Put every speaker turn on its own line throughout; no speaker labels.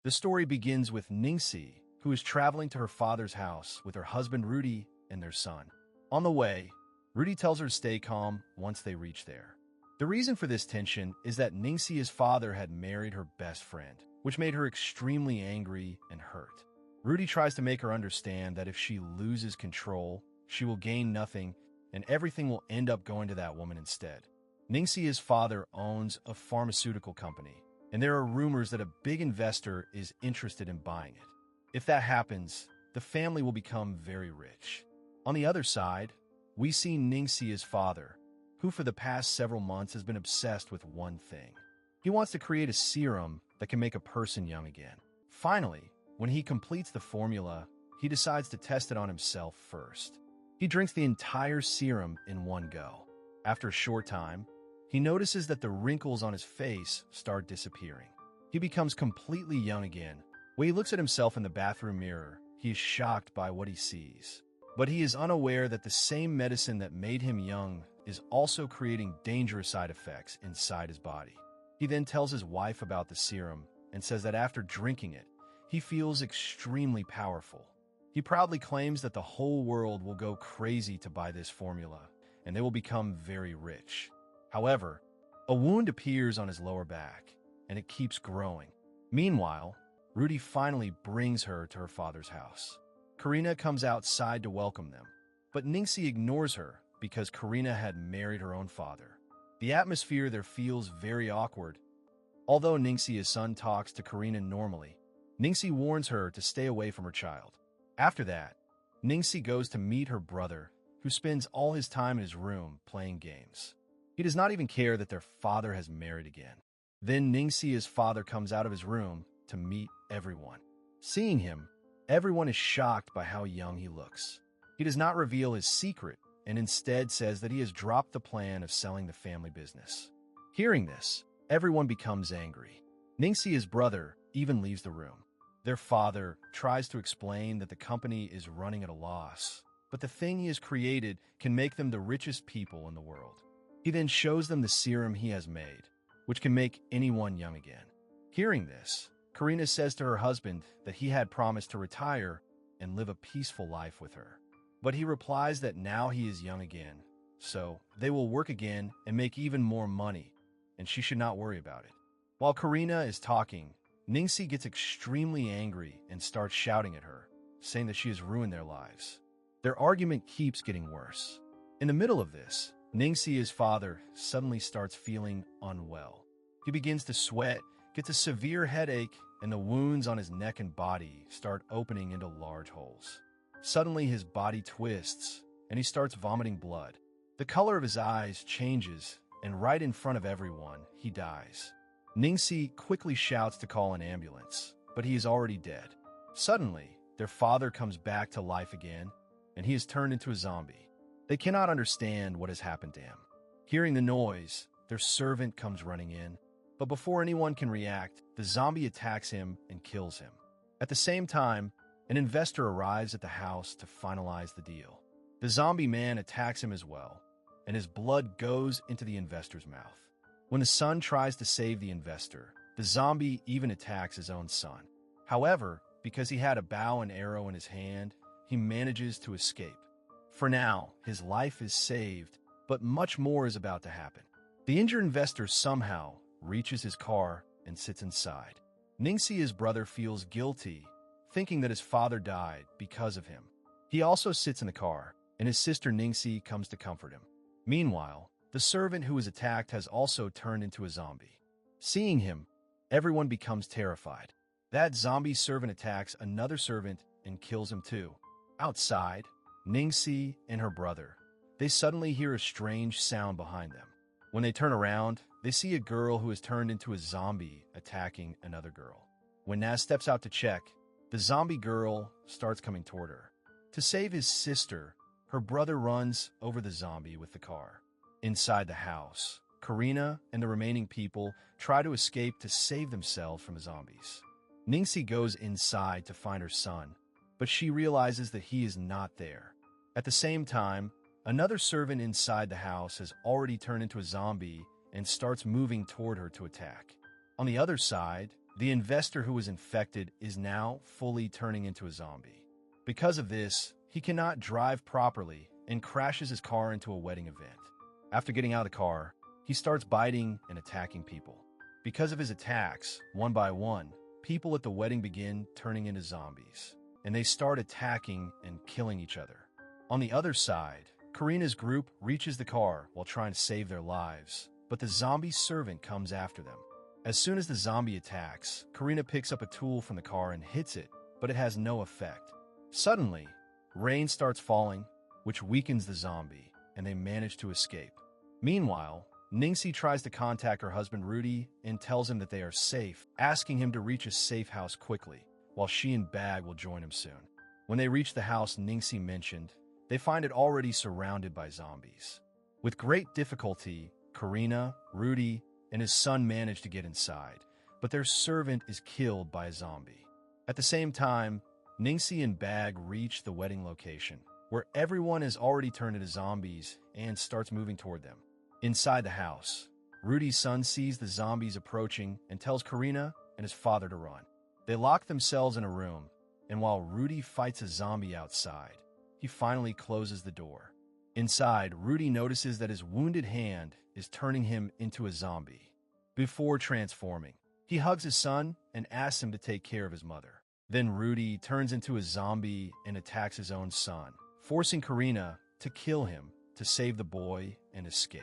The story begins with Ningxi, who is traveling to her father's house with her husband Rudy and their son. On the way, Rudy tells her to stay calm once they reach there. The reason for this tension is that Ningxi's father had married her best friend, which made her extremely angry and hurt. Rudy tries to make her understand that if she loses control, she will gain nothing and everything will end up going to that woman instead. Ningxi's father owns a pharmaceutical company, and there are rumors that a big investor is interested in buying it. If that happens, the family will become very rich. On the other side, we see Ningxi's father, who for the past several months has been obsessed with one thing. He wants to create a serum that can make a person young again. Finally, when he completes the formula, he decides to test it on himself first. He drinks the entire serum in one go. After a short time, he notices that the wrinkles on his face start disappearing. He becomes completely young again. When he looks at himself in the bathroom mirror, he is shocked by what he sees. But he is unaware that the same medicine that made him young is also creating dangerous side effects inside his body. He then tells his wife about the serum and says that after drinking it, he feels extremely powerful. He proudly claims that the whole world will go crazy to buy this formula, and they will become very rich. However, a wound appears on his lower back, and it keeps growing. Meanwhile, Rudy finally brings her to her father's house. Karina comes outside to welcome them, but Ningxi ignores her because Karina had married her own father. The atmosphere there feels very awkward. Although Ningxi's son talks to Karina normally, Ningxi warns her to stay away from her child. After that, Ningxi goes to meet her brother, who spends all his time in his room playing games. He does not even care that their father has married again. Then Ningxi's father comes out of his room to meet everyone. Seeing him, everyone is shocked by how young he looks. He does not reveal his secret and instead says that he has dropped the plan of selling the family business. Hearing this, everyone becomes angry. Ningxi's brother even leaves the room. Their father tries to explain that the company is running at a loss, but the thing he has created can make them the richest people in the world. He then shows them the serum he has made, which can make anyone young again. Hearing this, Karina says to her husband that he had promised to retire and live a peaceful life with her. But he replies that now he is young again, so they will work again and make even more money, and she should not worry about it. While Karina is talking, Ningxi gets extremely angry and starts shouting at her, saying that she has ruined their lives. Their argument keeps getting worse. In the middle of this, Ningxi's father suddenly starts feeling unwell. He begins to sweat, gets a severe headache, and the wounds on his neck and body start opening into large holes. Suddenly, his body twists, and he starts vomiting blood. The color of his eyes changes, and right in front of everyone, he dies. Ningxi quickly shouts to call an ambulance, but he is already dead. Suddenly, their father comes back to life again, and he is turned into a zombie. They cannot understand what has happened to him. Hearing the noise, their servant comes running in, but before anyone can react, the zombie attacks him and kills him. At the same time, an investor arrives at the house to finalize the deal. The zombie man attacks him as well, and his blood goes into the investor's mouth. When the son tries to save the investor, the zombie even attacks his own son. However, because he had a bow and arrow in his hand, he manages to escape. For now, his life is saved, but much more is about to happen. The injured investor somehow reaches his car and sits inside. Ningxi's brother feels guilty, thinking that his father died because of him. He also sits in the car, and his sister Ningxi comes to comfort him. Meanwhile, the servant who was attacked has also turned into a zombie. Seeing him, everyone becomes terrified. That zombie servant attacks another servant and kills him too. Outside, Ningxi and her brother, they suddenly hear a strange sound behind them. When they turn around, they see a girl who has turned into a zombie attacking another girl. When Naz steps out to check, the zombie girl starts coming toward her. To save his sister, her brother runs over the zombie with the car. Inside the house, Karina and the remaining people try to escape to save themselves from the zombies. Ningxi goes inside to find her son, but she realizes that he is not there. At the same time, another servant inside the house has already turned into a zombie and starts moving toward her to attack. On the other side, The investor who was infected is now fully turning into a zombie. Because of this, he cannot drive properly and crashes his car into a wedding event. After getting out of the car, he starts biting and attacking people. Because of his attacks, one by one, people at the wedding begin turning into zombies, and they start attacking and killing each other. On the other side, Karina's group reaches the car while trying to save their lives, but the zombie servant comes after them. As soon as the zombie attacks, Karina picks up a tool from the car and hits it, but it has no effect. Suddenly, rain starts falling, which weakens the zombie, and they manage to escape. Meanwhile, Ningxi tries to contact her husband Rudy and tells him that they are safe, asking him to reach a safe house quickly, while she and Bag will join him soon. When they reach the house Ningxi mentioned, they find it already surrounded by zombies. With great difficulty, Karina, Rudy, and his son manage to get inside, but their servant is killed by a zombie. At the same time, Ningxi and Bag reach the wedding location, where everyone has already turned into zombies and starts moving toward them. Inside the house, Rudy's son sees the zombies approaching and tells Karina and his father to run. They lock themselves in a room, and while Rudy fights a zombie outside, he finally closes the door. Inside, Rudy notices that his wounded hand is turning him into a zombie. Before transforming, he hugs his son and asks him to take care of his mother. Then Rudy turns into a zombie and attacks his own son, forcing Karina to kill him to save the boy and escape.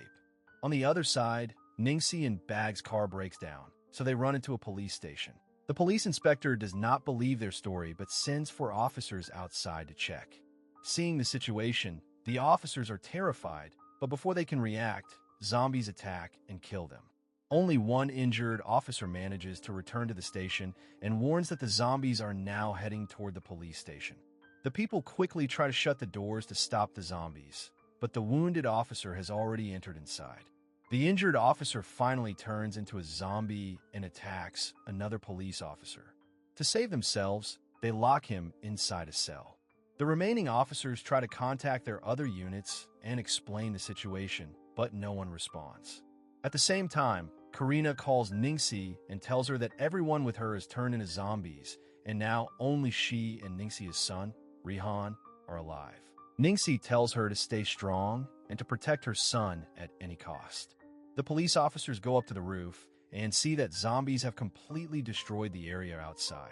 On the other side, Ningxi and Bag's car breaks down, so they run into a police station. The police inspector does not believe their story but sends 4 officers outside to check. Seeing the situation, the officers are terrified, but before they can react, zombies attack and kill them. Only one injured officer manages to return to the station and warns that the zombies are now heading toward the police station. The people quickly try to shut the doors to stop the zombies, but the wounded officer has already entered inside. The injured officer finally turns into a zombie and attacks another police officer. To save themselves, they lock him inside a cell. The remaining officers try to contact their other units and explain the situation, but no one responds. At the same time, Karina calls Ningxi and tells her that everyone with her has turned into zombies, and now only she and Ningxi's son, Rihan, are alive. Ningxi tells her to stay strong and to protect her son at any cost. The police officers go up to the roof and see that zombies have completely destroyed the area outside.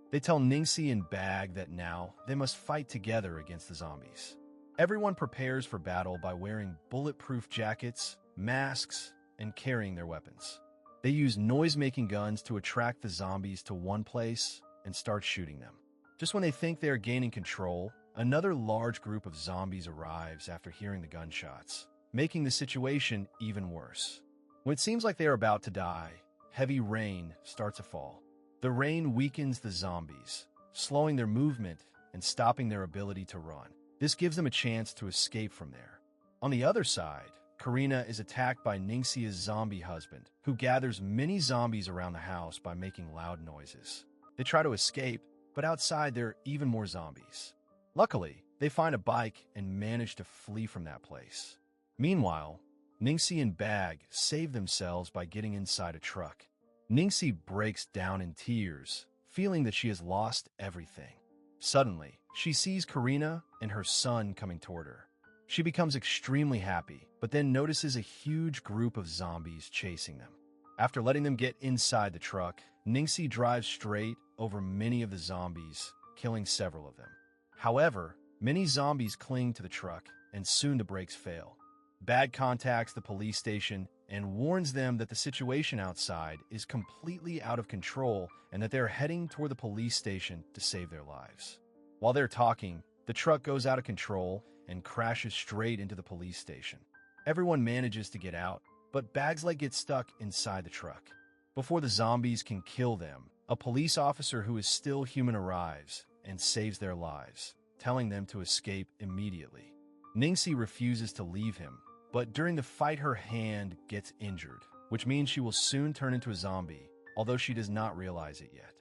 They tell Ningxi and Bag that now they must fight together against the zombies. Everyone prepares for battle by wearing bulletproof jackets, masks, and carrying their weapons. They use noise-making guns to attract the zombies to one place and start shooting them. Just when they think they are gaining control, another large group of zombies arrives after hearing the gunshots, making the situation even worse. When it seems like they are about to die, heavy rain starts to fall. The rain weakens the zombies, slowing their movement and stopping their ability to run. This gives them a chance to escape from there. On the other side, Karina is attacked by Ningxi's zombie husband, who gathers many zombies around the house by making loud noises. They try to escape, but outside there are even more zombies. Luckily, they find a bike and manage to flee from that place. Meanwhile, Ningxi and Bag save themselves by getting inside a truck. Ningxi breaks down in tears, feeling that she has lost everything. Suddenly, she sees Karina and her son coming toward her. She becomes extremely happy, but then notices a huge group of zombies chasing them. After letting them get inside the truck, Ningxi drives straight over many of the zombies, killing several of them. However, many zombies cling to the truck, and soon the brakes fail. Bag contacts the police station and warns them that the situation outside is completely out of control and that they're heading toward the police station to save their lives. While they're talking, the truck goes out of control and crashes straight into the police station. Everyone manages to get out, but Bag's leg gets stuck inside the truck. Before the zombies can kill them, a police officer who is still human arrives and saves their lives, telling them to escape immediately. Ningxi refuses to leave him, but during the fight her hand gets injured, which means she will soon turn into a zombie, although she does not realize it yet.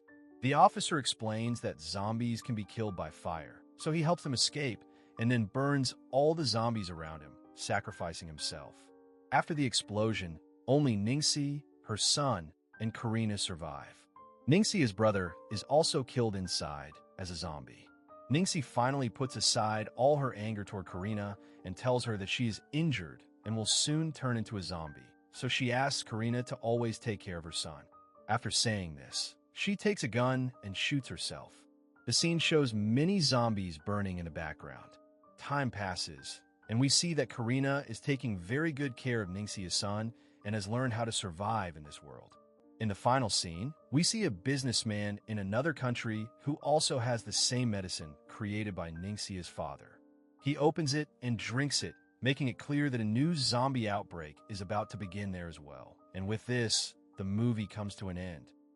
The officer explains that zombies can be killed by fire, so he helps them escape and then burns all the zombies around him, sacrificing himself. After the explosion, only Ningxi, her son, and Karina survive. Ningxia's brother is also killed inside as a zombie. Ningxi finally puts aside all her anger toward Karina and tells her that she is injured and will soon turn into a zombie, so she asks Karina to always take care of her son. After saying this, she takes a gun and shoots herself. The scene shows many zombies burning in the background. Time passes, and we see that Karina is taking very good care of Ningxia's son and has learned how to survive in this world. In the final scene, we see a businessman in another country who also has the same medicine created by Ningxia's father. He opens it and drinks it, making it clear that a new zombie outbreak is about to begin there as well. And with this, the movie comes to an end.